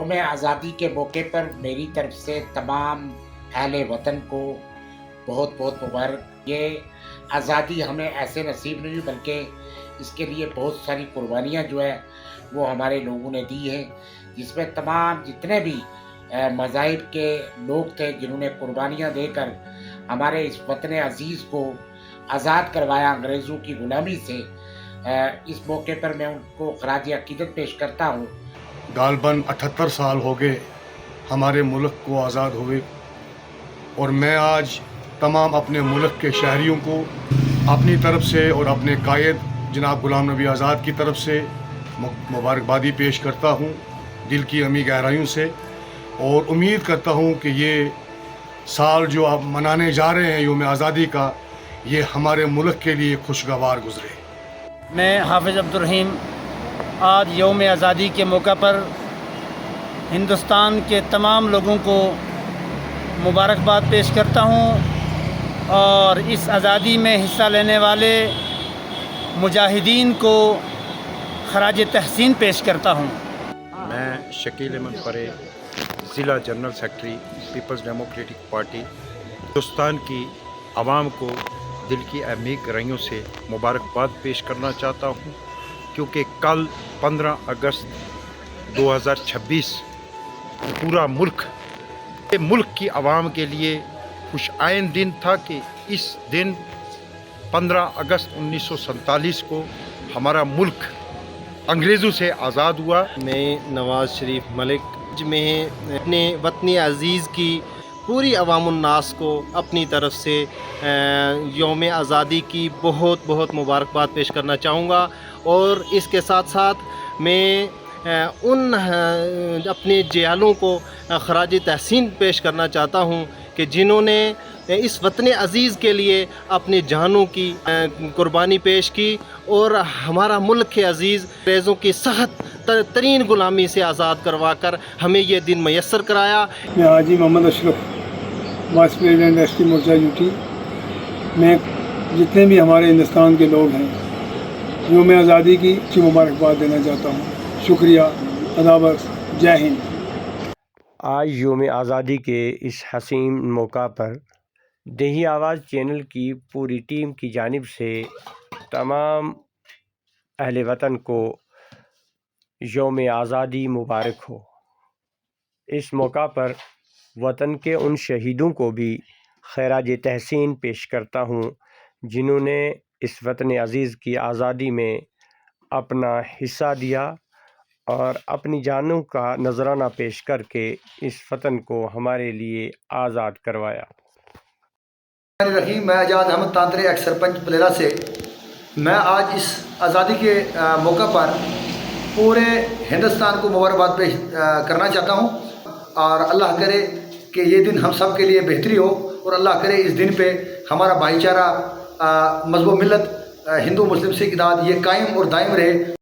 یوم آزادی کے موقع پر میری طرف سے تمام اہل وطن کو بہت بہت مبارک۔ یہ آزادی ہمیں ایسے نصیب نہیں ہوئی بلکہ اس کے لیے بہت ساری قربانیاں جو ہے وہ ہمارے لوگوں نے دی ہیں، جس میں تمام جتنے بھی مذاہب کے لوگ تھے جنہوں نے قربانیاں دے کر ہمارے اس وطن عزیز کو آزاد کروایا انگریزوں کی غلامی سے، اس موقع پر میں ان کو خراج عقیدت پیش کرتا ہوں۔ غالباً 78 سال ہو گئے ہمارے ملک کو آزاد ہوئے، اور میں آج تمام اپنے ملک کے شہریوں کو اپنی طرف سے اور اپنے قائد جناب غلام نبی آزاد کی طرف سے مبارکبادی پیش کرتا ہوں دل کی عمیق گہرائیوں سے، اور امید کرتا ہوں کہ یہ سال جو آپ منانے جا رہے ہیں یوم آزادی کا، یہ ہمارے ملک کے لیے خوشگوار گزرے۔ میں حافظ عبدالرحیم آج یوم آزادی کے موقع پر ہندوستان کے تمام لوگوں کو مبارکباد پیش کرتا ہوں، اور اس آزادی میں حصہ لینے والے مجاہدین کو خراج تحسین پیش کرتا ہوں۔ میں شکیل احمد پرے، ضلع جنرل سیکرٹری پیپلز ڈیموکریٹک پارٹی، ہندوستان کی عوام کو دل کی عمیق گہرائیوں سے مبارکباد پیش کرنا چاہتا ہوں، کیونکہ کل 15 اگست 2026 پورا ملک کی عوام کے لیے خوش آئند دن تھا کہ اس دن 15 اگست 1947 کو ہمارا ملک انگریزوں سے آزاد ہوا۔ میں نواز شریف ملک میں اپنے وطن عزیز کی پوری عوام الناس کو اپنی طرف سے یوم آزادی کی بہت بہت مبارکباد پیش کرنا چاہوں گا، اور اس کے ساتھ ساتھ میں ان اپنے جیالوں کو خراج تحسین پیش کرنا چاہتا ہوں کہ جنہوں نے اس وطن عزیز کے لیے اپنی جانوں کی قربانی پیش کی اور ہمارا ملک عزیز انگریزوں کی سخت ترین غلامی سے آزاد کروا کر ہمیں یہ دن میسر کرایا۔ میں Haji Mohammad Ashraf, vice president S T Morcha U T, میں جتنے بھی ہمارے ہندوستان کے لوگ ہیں یوم آزادی کی اچھی مبارکباد دینا چاہتا ہوں۔ شکریہ، ادابس، جے ہند۔ آج یوم آزادی کے اس حسین موقع پر دیہی آواز چینل کی پوری ٹیم کی جانب سے تمام اہل وطن کو یوم آزادی مبارک ہو۔ اس موقع پر وطن کے ان شہیدوں کو بھی خراج تحسین پیش کرتا ہوں جنہوں نے اس وطن عزیز کی آزادی میں اپنا حصہ دیا اور اپنی جانوں کا نذرانہ پیش کر کے اس وطن کو ہمارے لیے آزاد کروایا۔ رحیم، میں اعجاز احمد تاندرے، ایکس سرپنچ پلیرا سے، میں آج اس آزادی کے موقع پر پورے ہندوستان کو مبارکباد پیش کرنا چاہتا ہوں، اور اللہ کرے کہ یہ دن ہم سب کے لیے بہتری ہو، اور اللہ کرے اس دن پہ ہمارا بھائی چارہ، مذہب و ملت، ہندو مسلم سکھ اتحاد یہ قائم اور دائم رہے۔